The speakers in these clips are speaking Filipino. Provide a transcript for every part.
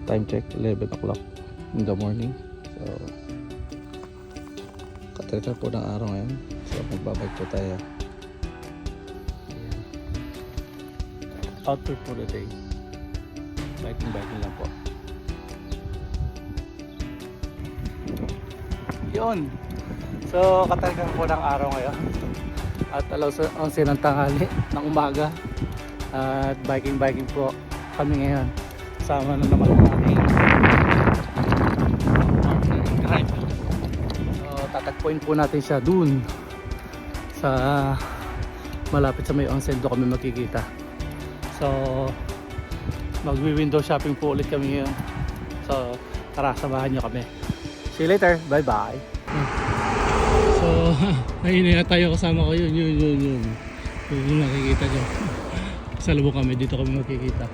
time check 11 o'clock in the morning. So katalika po ng araw ngayon. So magbabike po tayo. Outfit for the day. Biking lang po. Yun. So katalikan po ng araw ngayon. At alas 11 ng tanghali ng umaga. At biking po kami ngayon. Kasama na naman natin drive. So tatagpuin po natin siya dun sa malapit sa may onsen. Doon kami magkikita. So magwi-window shopping po ulit kami ngayon. So tara, samahan nyo kami. See you later. Bye bye. So ayun na tayo, kasama ko yun. Yung nakikita nyo. Sa lubong kami, dito kami magkikita.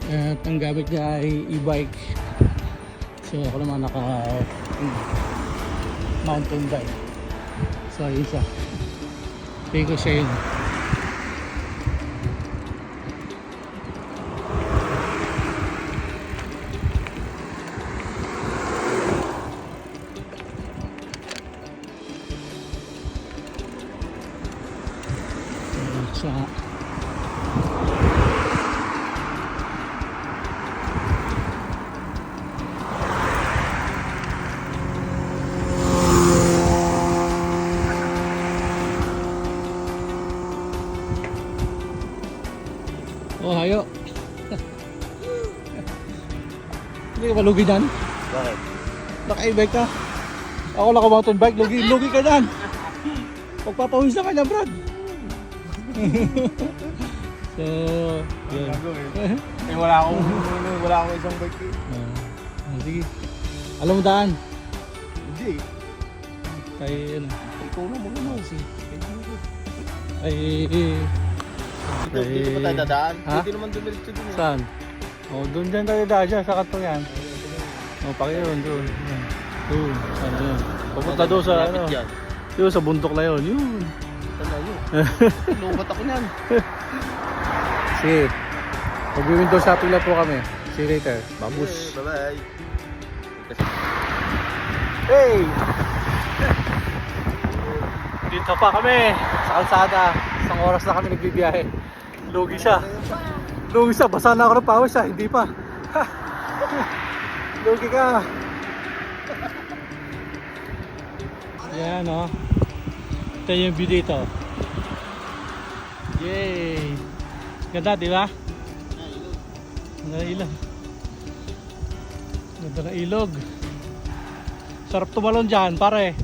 At ang gamit niya ay e-bike. So ako naman naka mountain bike. So ayun siya. Tingin ko siya yun. Sa oh, hayo. Hindi ka malugi dyan? Bakit? Naka-e-bike ka. Ako naka-mountain bike, lugi ka dyan. Pagpapawis na kanya, Brad. So, yun. Wala akong isang bike eh. Sige. Alam mo daan? Hindi. Kay ano? Ikaw na muna. Sige. Dito ba tayo dadaan? Ha? Hindi naman dumiritso dun eh. Saan? Oh, doon dyan tayo dadaan dyan, sa kanto yan. Oh, pakiyon, doon. Doon, ano yun. Pupunta doon sa ano. Yun, sa bundok na yun. Yun. Tanda yun. Lubat ako niyan. Sige. Mag-window shopping lang po kami. See you later. Babus. Bye-bye. Hey! Dito pa kami sa kalsada. Isang oras na kami nagbibiyahe. Lugi siya. Basa na ako ng pawis siya. Hindi pa. Lugi ka. Yan o. Ito yung view dito. Yay! Ganda, di ba? Ganda ng ilog. Ganda ng ilog. Sarap tumalon dyan, pare.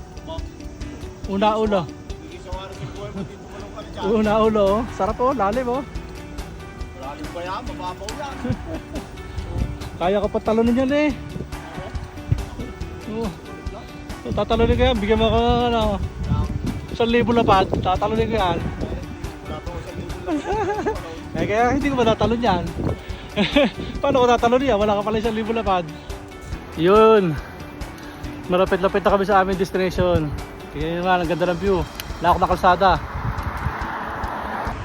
Una-ulo. Una-ulo, oh. Sarap oh, lalim oh. Lalim ba yan? Mababaw yan. Kaya ko pa talunin yan eh. Oh. So, tatalunin ko yan, bigyan mo ako ng ano, 1,000 lapad, tatalunin ko yan. Kaya hindi ko ba tatalon yan? Paano ko tatalon yan? Wala ka pala 1,000 lapad. Yun. Malapit-lapit na kami sa aming destination. Tingnan nyo nga, ang ganda ng view. Lakok na kalsada.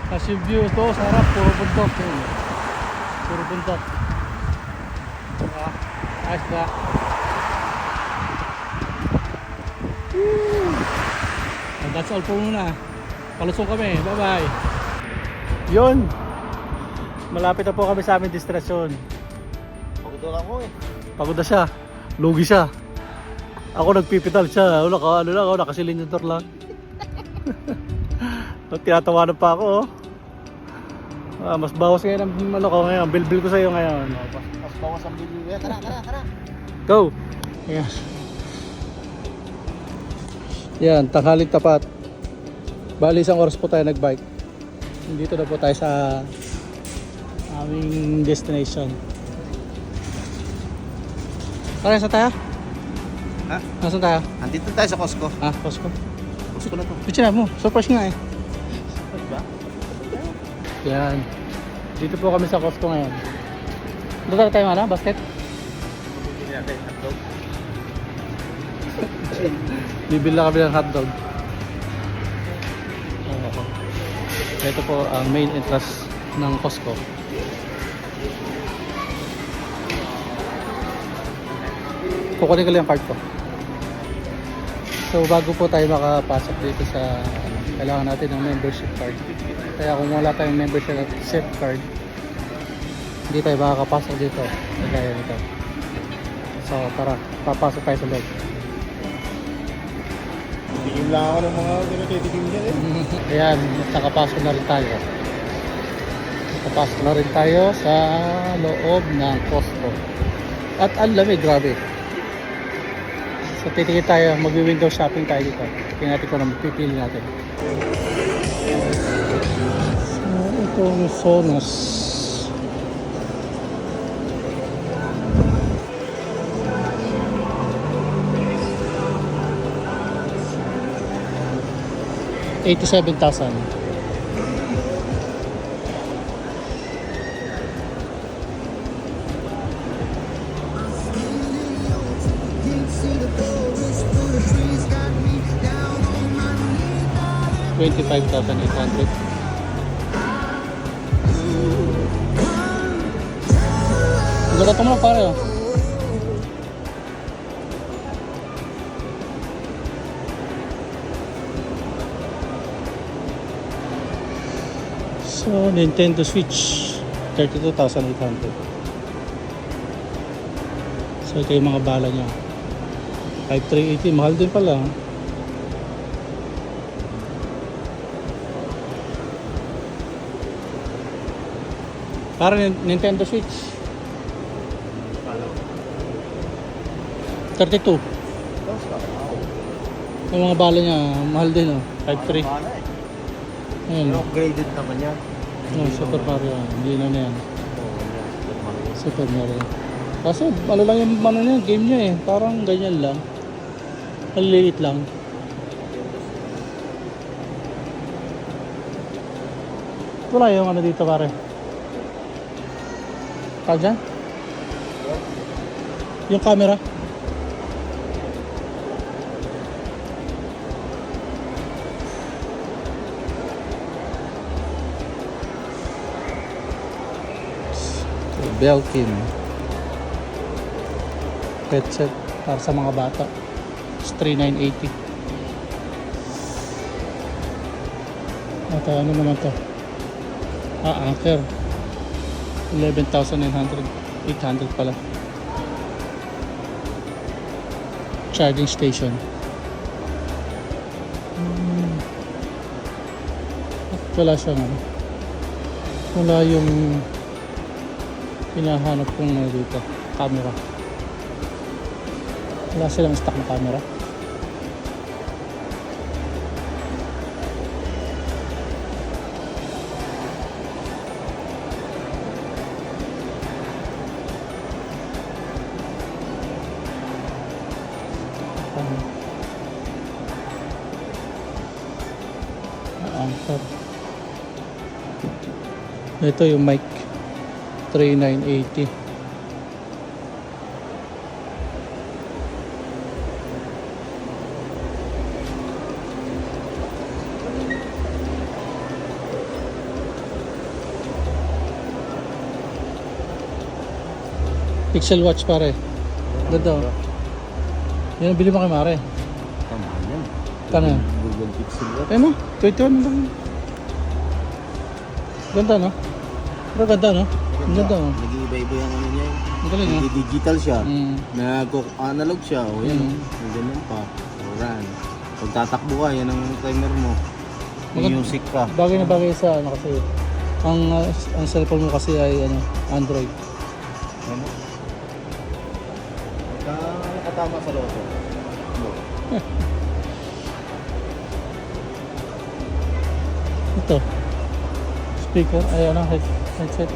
Tapos yung view ito, sarap, puro bundok. Puro bundok. Ayos ba? And that's all po muna. Palusong kami, bye bye. Yun. Malapit na po kami sa aming destination. Pagod lang mo eh. Pagod na siya. Lugi siya. Ako nagpipital siya. Nakasilindador lang. Tinatawanan pa ako. Mas bawas ngayon ang ano ko ngayon. Bilbil ko sa'yo ngayon. Mas bawas ang bili. Tara. Go! Yes. Yan, tanghaling tapat. Bali isang oras po tayo nagbike. Dito na po tayo sa aming destination. Tara, saan tayo? Ha? Nasaan tayo? Andito tayo sa Costco. Ah, Costco. Costco na to. Pichina mo, surprise nga eh. Diba? Yan. Dito po kami sa Costco ngayon. Doon tayo mana, basket? Bibili natin hotdog. Bibili na kami ng hotdog. Ito po ang main entrance ng Costco. Kukunin ko lang yung card ko. So bago po tayo makapasok dito sa kailangan natin ng membership card. Kaya kung wala tayong membership card, hindi tayo makakapasok dito. Kagaya nito. So tara, papasok tayo sa loob. Tikim lang ako ng mga tinitikim niya eh. Ayan, nakapasok na rin tayo. Nakapasok na rin tayo sa loob ng Costco. At ang lamig, grabe. So titingin tayo, mag-window shopping tayo dito. Tingnan natin kung ano pipili natin. So ito ang Sonos. $87,000. $25,800. Ganda mo pare oh. So, Nintendo Switch, $32,800. So, ito yung mga bala niya. 5380, mahal din pala. Para Nintendo Switch. 32. Yung mga bala niya, mahal din oh. 53. Ayun. Pero graded naman yan. No, Super Mario. Hindi na yan. Super Mario. Kasi ano lang yung ano niya, game niya eh. Parang ganyan lang. Maliliit lang. Wala yung ano dito pare. Kaya? Yung camera. Belkin headset para sa mga bata. It's $3,980. Ito ano naman to? Anchor $11,900. $800 pala. Charging station. Wala siyang ano. Wala yung hinahanap kong dito, camera. Wala silang stock na camera. Anchor. Ito yung mic. $3,980. Pixel watch pare. Ganda oh. Yan ang bili mo kay Mare. Tama yan. Kano yan? Google Pixel yan. Eh no? 21 lang. Ganda no? Pero ganda no? Ang ganda no? Nag-iiba-iba yung ano niya. Ang galing no? Digital siya. Mm. Nag-analog siya. O yan. Ang ganun pa. O run. Pag tatakbo ka, yan ang timer mo. May music ka. Bagay na bagay sa ano kasi ang cellphone mo kasi ay ano, Android. Ano? Nakatama sa loto. Ito. Speaker, ay ano, headset.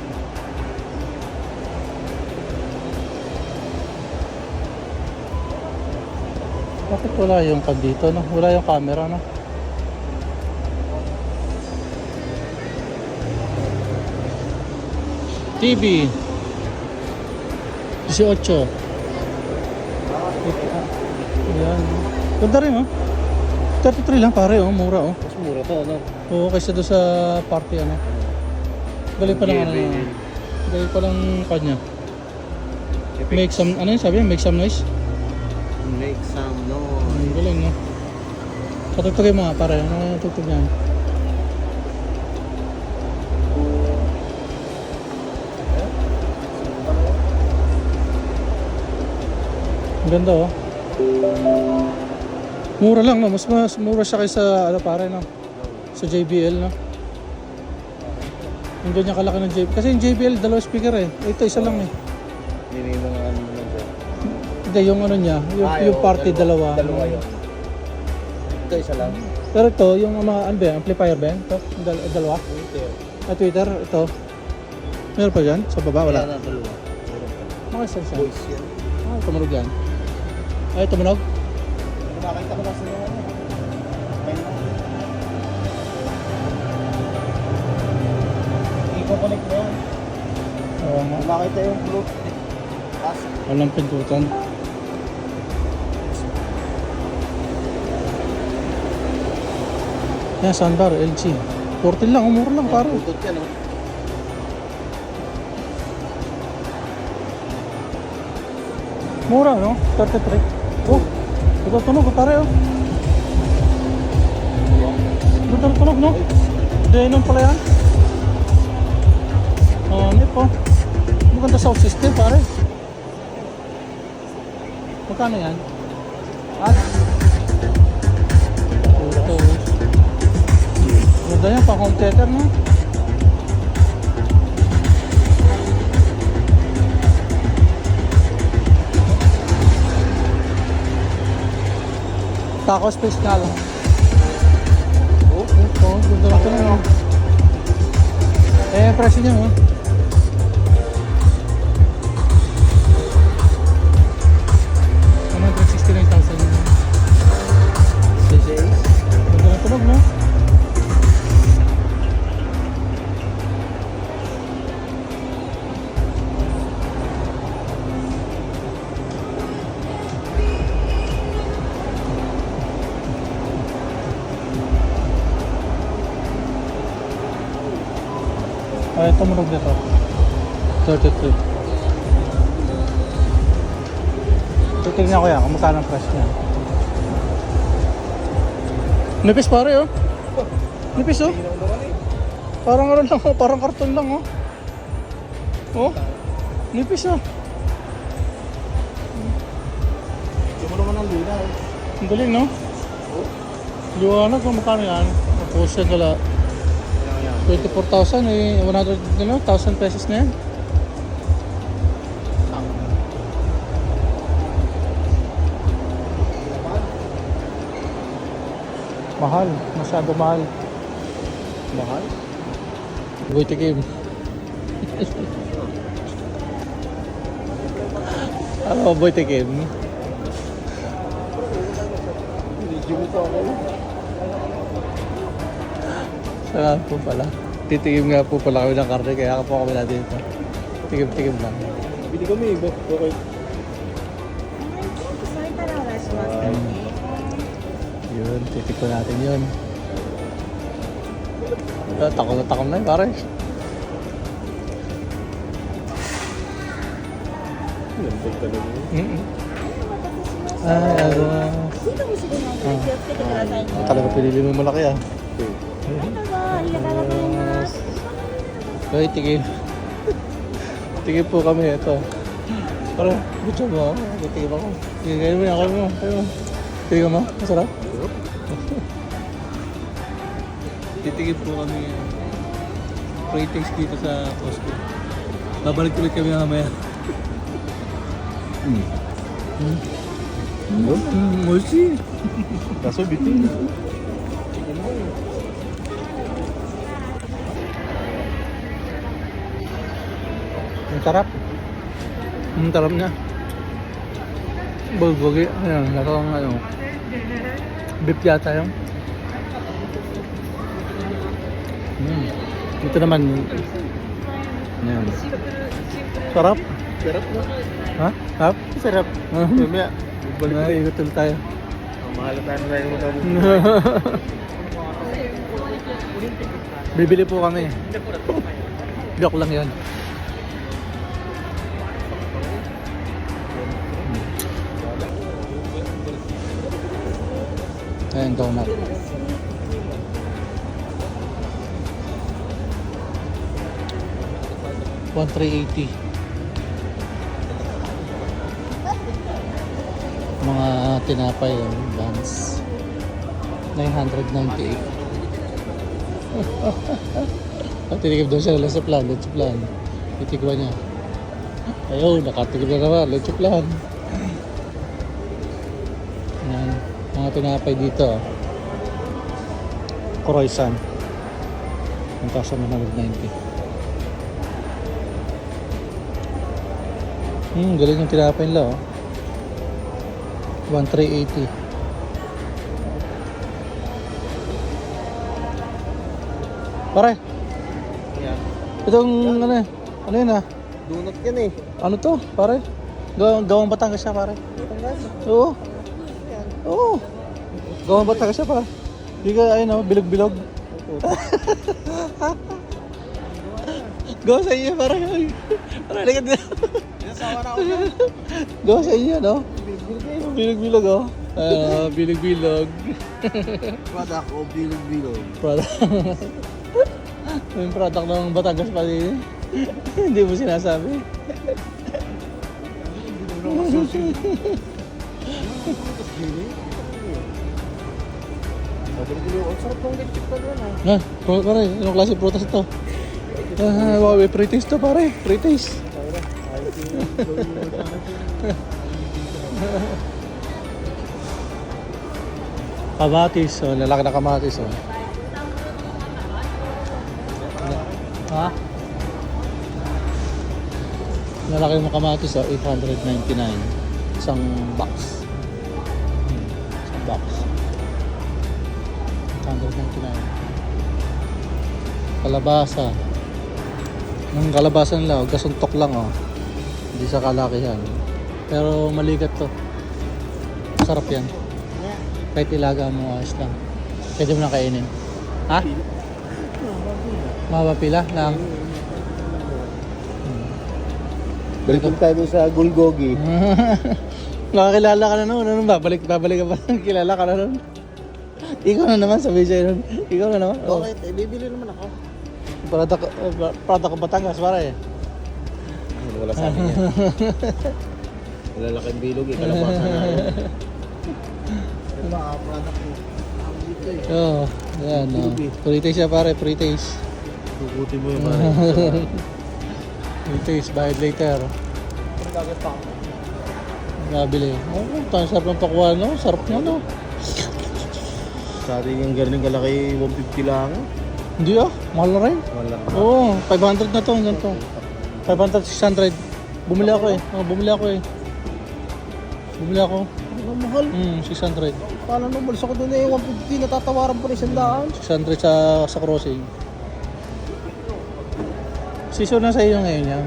Bakit wala yung cam dito, no? Wala yung camera, no? TV 18. Ayan. Ganda rin, oh. 33 lang pare, oh, mura oh. Mas mura to, ano? Oo, kaysa doon sa party ano. Galing pa lang ano. Galing pa lang kanya. Make some, ano yun sabi niya? Make some noise? Make some Ang galing no. Patugtugin mo nga pare, ano yung tugtog niyan? Ang ganda oh. Mura lang no, mas mura siya kaysa ano pare no. Sa JBL no. Yung ganyan kalaki ng JBL. Kasi yung JBL dalawa speaker eh. Ito isa lang eh. Hindi yung mga ano naman dyan. Hindi yung ano niya, yung party dalawa. Dalawa yun. Ito isa lang. Pero ito, yung mga ano ba yan? Amplifier ba yan? Ito, yung dalawa? Twitter, ito. Meron pa dyan? Sa baba, wala? Wala na, dalawa. Mga saan siya? Voice yan. Tumunog yan. Ay, tumunog? Nakakita ko kasi yung ano. I-connect mo yan. Oo nga. Makita yung Bluetooth. Walang pindutan. Yan, soundbar, LG. 14 lang, umura lang pare. Bluetooth yan, oh. Mura, no? 33. Oh, ito tunog pare, oh. Ito tunog, no? Denon pala yan. Oh, nip, oh. Maganda sound system, pare. Magkano yan? At? Ito. Maganda yan, pang home theater, no? Taco space nga lang. Oh, ganda na ito na, no? Eh, presyo niya, oh. Tunog, no? Ay, tumunog dito. 33. Titignan ko yan kung magkano ang price niya. Nipis pare oh. Nipis oh. Parang ano lang oh, parang karton lang oh. Oh. Nipis oh. Hindi mo naman ang luna, eh. Ang galing no? Liwanag kung magkano yan. Tapos yan kala 24,000 eh. 100,000 pesos na yan. Mahal, masyado mahal. Mahal? Boy tikim. Ano boy tikim? Video mo to ako. Sarap po pala. Titikim nga po pala kami ng karne kaya po kami na dito. Tikim-tikim lang. Bili kami, okay. Yun, titikman natin yun. Takot na takot na yun, pare. Lambig talaga. Ay, ano. Talaga pinili mo malaki ah. Ay, tikim. Tikim po kami, ito. Parang, gusto mo, tikim ako. Tikim mo, ako mo. Tikim mo, masarap. Titigib po kami pre-taste dito sa Costco. Babalik ulit kami mamaya. Mochi. Kaso bitin. Ang sarap. Ang sarap niya. Bulgogi. Ayan, nakawang ano. Beef yata yun. Ito naman. Ayan. Sarap. Sarap na. Ha? Sarap? Sarap. Mamaya. Ikot ulit tayo. Mahal tayo na yung mga Bibili po kami. Joke lang yun. Ayan, donut. $1,380. Mga tinapay yung buns. 998. Titigib daw siya ng leche plan. Titigwa niya. Ayun, nakatigib na naman, leche plan. Ayan, mga tinapay dito. Croissant. 1,190. Galing yung tinapay nila, oh. 1,380. Pare, Yan. itong ano yun ah? Donut yan eh. Ano to, pare? Gawang Batangas siya, pare. Oo. Oo. Gawang Batangas siya, pare. Hindi ka, ayun oh, bilog-bilog. Gawa sa iyo, pare. Pare, likat na. Nasawa na ako yan. Gawa sa iyo, no? Bilog-bilog, oh. Bilog-bilog. Product o bilog-bilog. Product. Yung product ng Batangas pa din. Hindi mo sinasabi. Ang sarap ng lechip pa doon ah. Ha? Pare, anong klase prutas ito? Wow, pre-taste to, pare. Pre-taste. Kamatis, oh, lalaki na kamatis, oh. Ha? Lalaki ng kamatis, oh, 899. Isang box. Isang box. 899. Kalabasa. Ng kalabasa nila, oh, gasuntok lang, oh. Hindi sa kalakihan. Pero maligat to. Sarap yan. Kahit ilaga mo, ayos lang. Pwede mo na kainin. Ha? Mabapila lang. Balikan tayo doon sa Gulgogi. Nakakilala ka na noon. Ano ba? Babalik ka pa. Kilala ka na noon. Ikaw na naman, sabi sa'yo nun. Ikaw na naman. Oh. Bakit? Eh, bibili naman ako. Product ng Batangas, pare. Wala sa akin yan. Malalaking bilog eh. Kalabasan na yun. Diba, product ko. Dito eh. Oo. Yan, oh. Pre-taste siya, pare. Pre-taste. Kukutin mo yung pare. Pre-taste. Bayad later. Nabili. Oh, sarap ng pakuha, no? Sarap niya, no? Sa atin yung ganun kalaki, 150 lang. Hindi ah. Mahal na rin. Wala. Oo. 500 na to. Hanggang to. 500, 600. Bumili ako eh. Bumili ako. Ang mahal. 600. Paano nung malis ako doon eh, 150, natatawaran pa rin 100. 600 sa crossing. Season na sa iyo ngayon yan.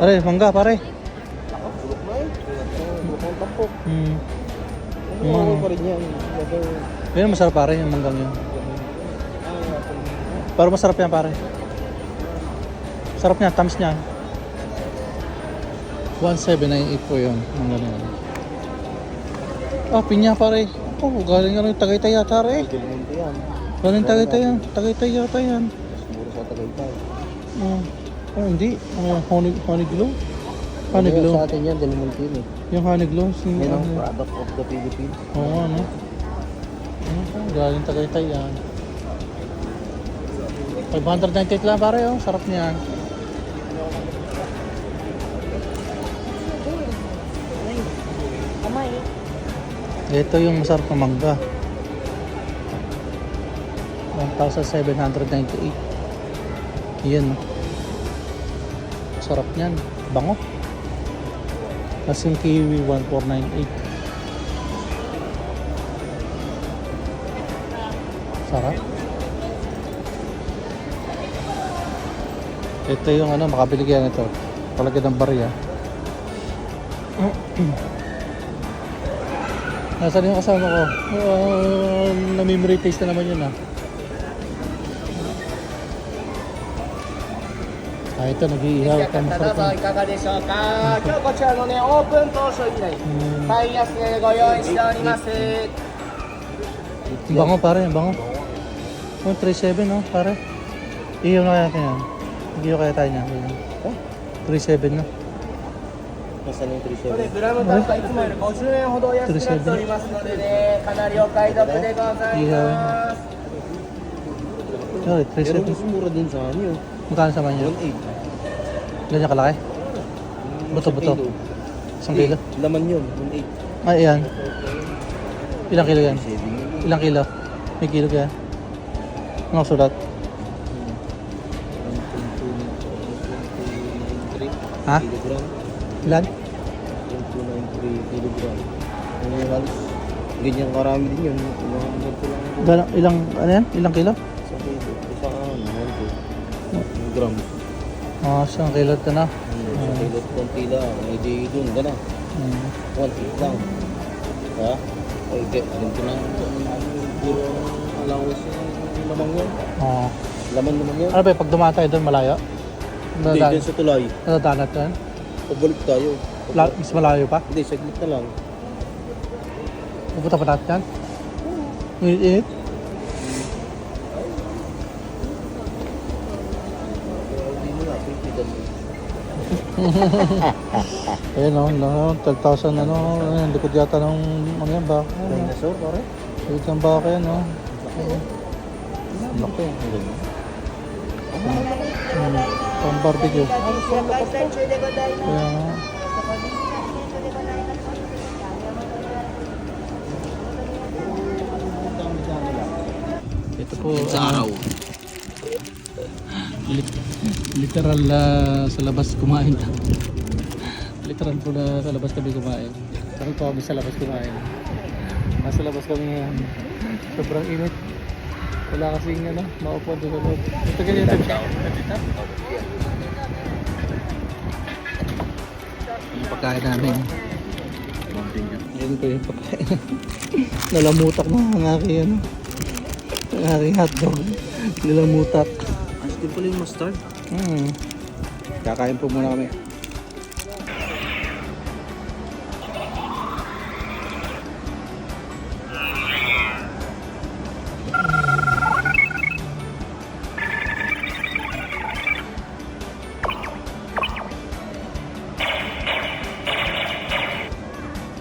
Pare, mangga pare. Bulok na eh. Bulok ng tampok. Ano pa rin yan. Yan masarap pare yung manggang yun. Pero masarap yan pare. Sarap niya, tamis niya. 1798 po yun. Mangga na yun. Ah, pinya pare. Oh, galing nga ng Tagaytay yata rin. Dilimunti yan. Galing Tagaytay yan. Tagaytay yata yan. Siguro sa Tagaytay. Oh, hindi. Honey glow. Honey glow. Sa atin yan, dilimunti yun eh. Yung honey glow. Yan ang product of the Philippines. Oo, ano? Galing Tagaytay yan. 598 lang pare, oh. Sarap niyan. Kamay. Ito yung masarap na mangga. 1,798. Yan. Sarap niyan. Bango. Tapos yung kiwi, 1,498. Sarap. Ito yung ano, makabili ka ito. Palagyan ng barya. Nasaan yung kasama ko? Na-memory taste na naman yun ah. Ah, ito nag-iihaw. Ito どう masarap ぞ yun. いかがでしょうか。今日こちらのね、オープン当初以来、最安値でご用意しております。 Bango pare, bango. Oh, 3.7 no, pare. Iyo na kaya yan. Iyo kaya tayo niya. 3.7 no. Nasaan yung これ 3.7? グラム単価いつもより50円ほどお安くなっておりますのでね、かなりお買い得でございます。 Sorry, Pero 3.7. mas mura dun sa ano yun. Magkano sa kanya? 1.8. Ganyan kalaki? Buto-buto. Isang kilo? Laman yun, 1.8. Ay, ayan. Ilang kilo yan? 3.7. Ilang kilo? May kilo kaya? Ano sulat? Ha? Kilogram. Ilan? 293 kilogram. Halos ganyan karami din yun. Ilang, ano yan? Ilang kilo? Sa kilo. Isa ang gram. Ah, isang kilo ito na. Sa kilo at konti lang. May di dun ka na. 1 lang. Ha? Ay, ganito lang. Puro allowance yung lamang yun. Oo. Laman naman yun. Ano ba, pag dumaan tayo doon, malayo? Hindi, dyan sa tulay. Nadadanat yan? Pabalik tayo. Mas malayo pa? Hindi, saglit na lang. Pupunta pa natin yan? Init-init? Hindi mo na, pipitan mo. Ayun o, 12,000 ano, ayun, likod yata ng ano yan ba? Dinosaur, pare? Likod ng baka yan o. Laki. Pang barbecue. 開催中でございます。 Kaya nga. Ito po, literal sa labas kumain. Literal po na sa labas kami kumain. Saan po kami sa labas kumain? Nasa labas kami ngayon. Sobrang init. Wala kasing ano, maupo doon sa loob. Ito ganyan siya. Yung pagkain namin. Yan po yung pagkain. Nalamutak na ang aking ano. Ang aking hotdog. Nalamutak. Ayos din pala yung mustard. Kakain po muna kami.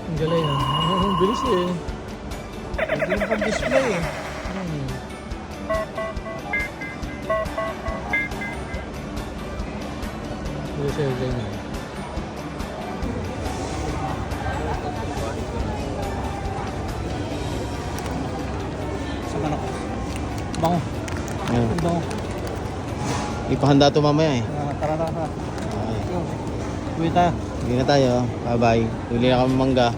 Ang galing ah. Ang bilis eh. Hindi nakag-display eh. Bilis eh, ganyan. Sa manok. Bango. Ayun. Ang bango. Ipahanda to mamaya eh. Tara, tara, tara. Okay. Uwi tayo. Hindi na tayo. Bye-bye. Bili na kami mangga.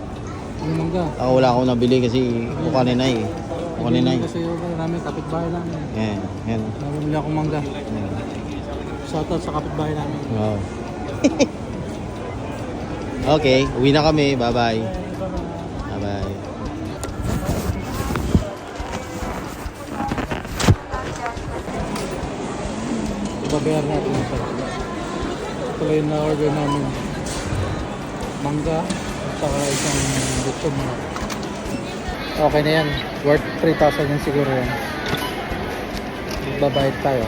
Ang mangga. Ako wala akong nabili kasi kukanin na eh. Kukanin na eh. Kasi yung namin, kapitbahay namin. Yan. Yan. Nabili akong mangga. Yan. Shoutout sa kapitbahay namin. Wow. Okay. Uwi na kami. Bye-bye. Bye-bye. Ibabayar natin yung sarap. Ito lang yung na-order namin. Mangga at saka isang gusto mo. Okay na yan. Worth 3,000 yan siguro yan. Babayad tayo.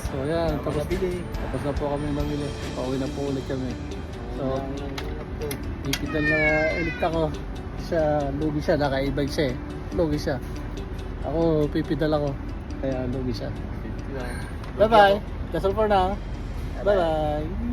So yan, tapos na po kami mamili. Pauwi na po ulit kami. So, digital na ulit ako. siya, lugi siya, naka-e-bike siya eh. Lugi siya. Ako, pipidal ako. Kaya lugi siya. Bye-bye. That's all for now. Bye-bye.